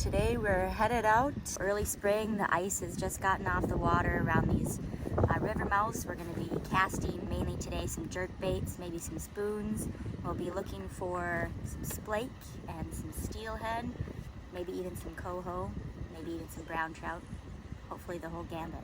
today we're headed out. Early spring, the ice has just gotten off the water around these river mouths. We're going to be casting mainly today some jerk baits, maybe some spoons. We'll be looking for some splake and some steelhead, maybe even some coho, maybe even some brown trout. Hopefully the whole gambit.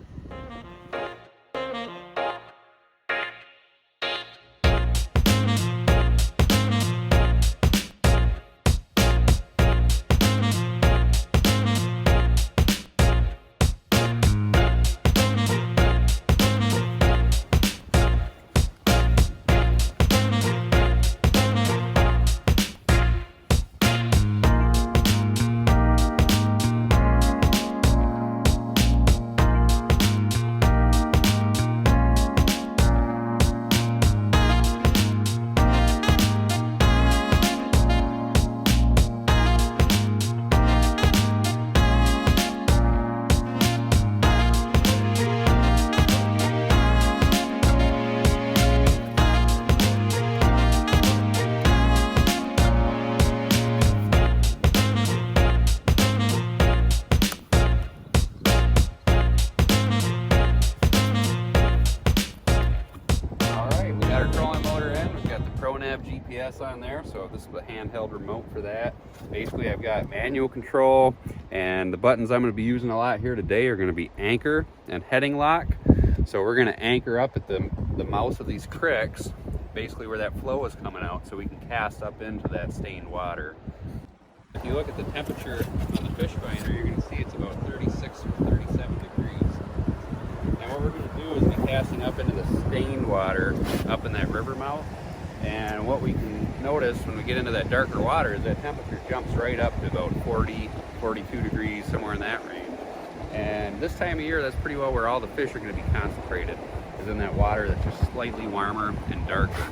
ProNav GPS on there, so this is a handheld remote for that. Basically, I've got manual control, and the buttons I'm going to be using a lot here today are going to be anchor and heading lock. So we're going to anchor up at the mouth of these creeks, basically where that flow is coming out, so we can cast up into that stained water. If you look at the temperature on the fish finder, you're going to see it's about 36 or 37 degrees. And what we're going to do is be casting up into the stained water up in that river mouth. And what we can notice when we get into that darker water is that temperature jumps right up to about 40, 42 degrees, somewhere in that range. And this time of year, that's pretty well where all the fish are going to be concentrated, is in that water that's just slightly warmer and darker.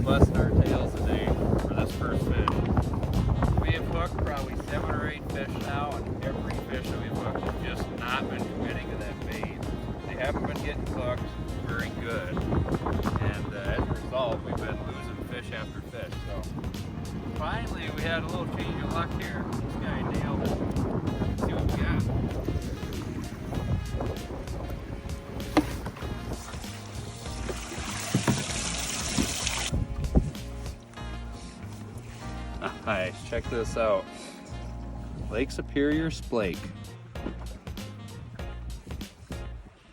Busting our tails today for this first fish. We have hooked probably 7 or 8 fish now, and every fish that we've hooked has just not been committing to that bait. They haven't been getting cooked very good, and as a result, we've been losing fish after fish. So finally, we had a little change of luck here. This guy nailed it. Let's see what we got. Hi, check this out. Lake Superior Splake.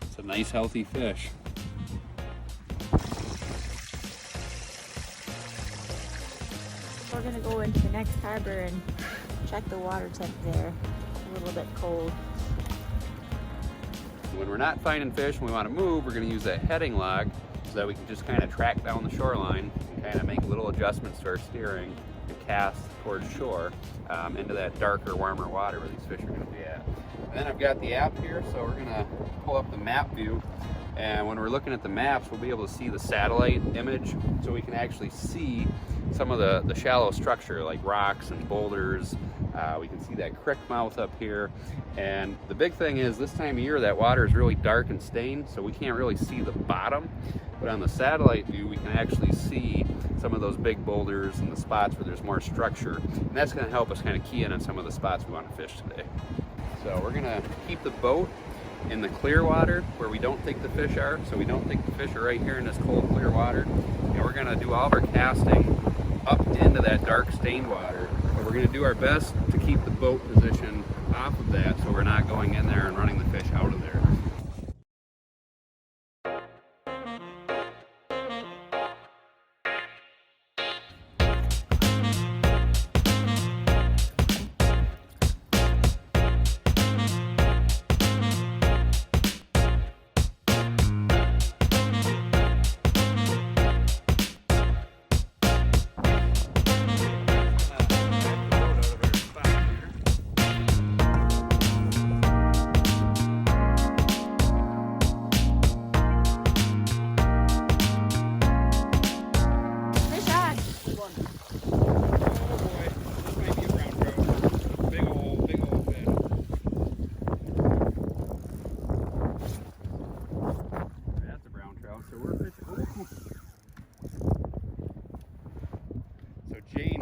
It's a nice healthy fish. We're going to go into the next harbor and check the water temp there. A little bit cold. When we're not finding fish and we want to move, we're going to use that heading log so that we can just kind of track down the shoreline and kind of make little adjustments to our steering and cast towards shore into that darker, warmer water where these fish are going to be at. And then I've got the app here, so we're going to pull up the map view, and when we're looking at the maps, we'll be able to see the satellite image, so we can actually see some of the shallow structure like rocks and boulders. We can see that creek mouth up here, and the big thing is this time of year that water is really dark and stained, so we can't really see the bottom, but on the satellite view we can actually see some of those big boulders and the spots where there's more structure, and that's going to help us kind of key in on some of the spots we want to fish today. So we're going to keep the boat in the clear water where we don't think the fish are, so we don't think the fish are right here in this cold clear water, and we're going to do all of our casting up into that dark stained water. But we're going to do our best to keep the boat position off of that, so we're not going in there and running the fish out of there.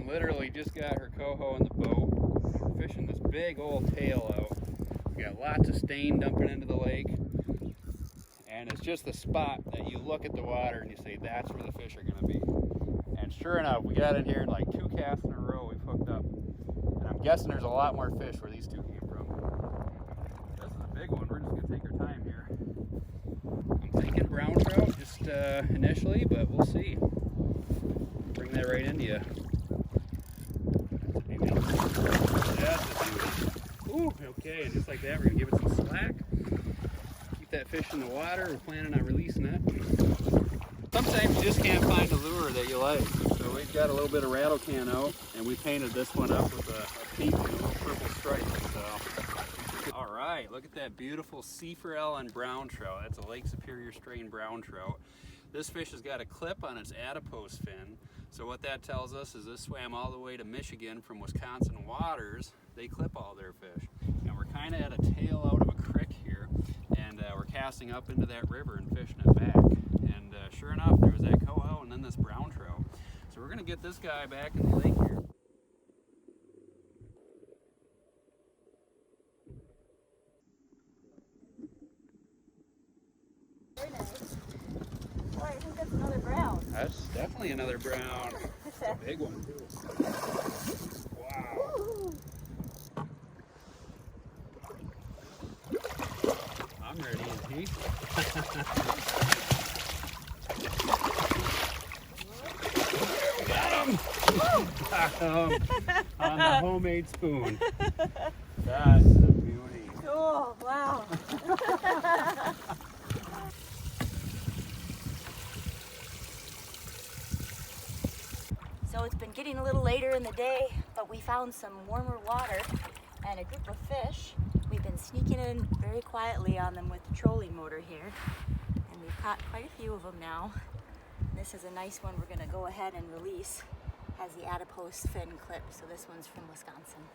Literally just got her coho in the boat. We're fishing this big old tail out. We got lots of stain dumping into the lake. And it's just the spot that you look at the water and you say, that's where the fish are gonna be. And sure enough, we got in here and like 2 casts in a row we've hooked up. And I'm guessing there's a lot more fish where these 2 came from. This is a big one. We're just gonna take our time here. I'm thinking brown trout just initially, but we'll see. Bring that right into you. Ooh, okay, and just like that, we're gonna give it some slack. Keep that fish in the water. We're planning on releasing it. Sometimes you just can't find a lure that you like. So we've got a little bit of rattle can out, and we painted this one up with a pink and a little purple stripe. So, all right, look at that beautiful sea forel and brown trout. That's a Lake Superior strain brown trout. This fish has got a clip on its adipose fin. So what that tells us is this swam all the way to Michigan from Wisconsin waters. They clip all their fish. And we're kind of at a tail out of a creek here, and we're casting up into that river and fishing it back. And sure enough, there was that coho and then this brown trout. So we're gonna get this guy back in the lake here. Very nice. Oh, I think that's another brown. That's definitely another brown. It's a big one too. Wow. Woo. I'm ready, is he? Got him! Got him on the homemade spoon. That's a beauty. Oh, wow. So it's been getting a little later in the day, but we found some warmer water and a group of fish. We've been sneaking in very quietly on them with the trolling motor here, and we've caught quite a few of them now. And this is a nice one we're going to go ahead and release. Has the adipose fin clip, so this one's from Wisconsin.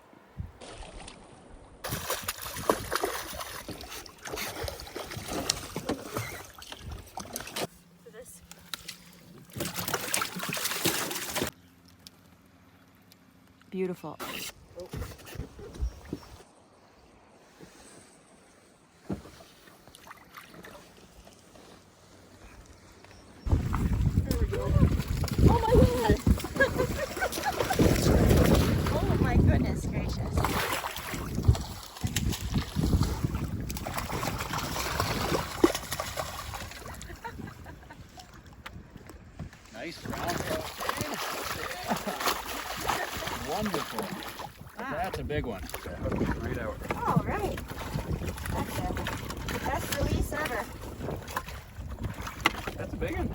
Beautiful. Oh. There we go. Oh my god! Oh my goodness gracious. Nice brown trout. Wonderful. Wow. That's a big one. Right out. Oh, right. That's the best release ever. That's a big one.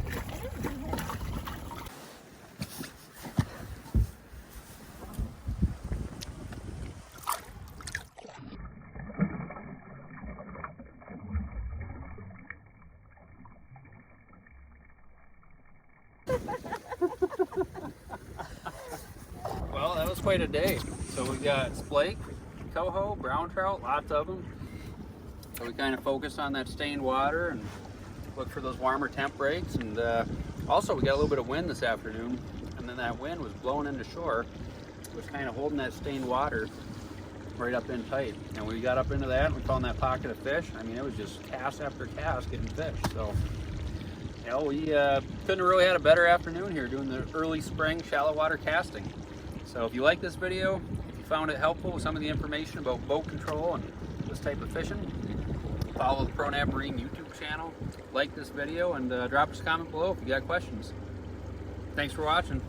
Well, that was quite a day. So we got splake, coho, brown trout, lots of them. So we kind of focused on that stained water and look for those warmer temp breaks. And also we got a little bit of wind this afternoon, and then that wind was blowing into shore. It was kind of holding that stained water right up in tight. And we got up into that and we found that pocket of fish. I mean, it was just cast after cast getting fish. So, you know, we couldn't have really had a better afternoon here doing the early spring shallow water casting. So if you like this video, if you found it helpful with some of the information about boat control and this type of fishing, follow the ProNav Marine YouTube channel, like this video, and drop us a comment below if you got questions. Thanks for watching.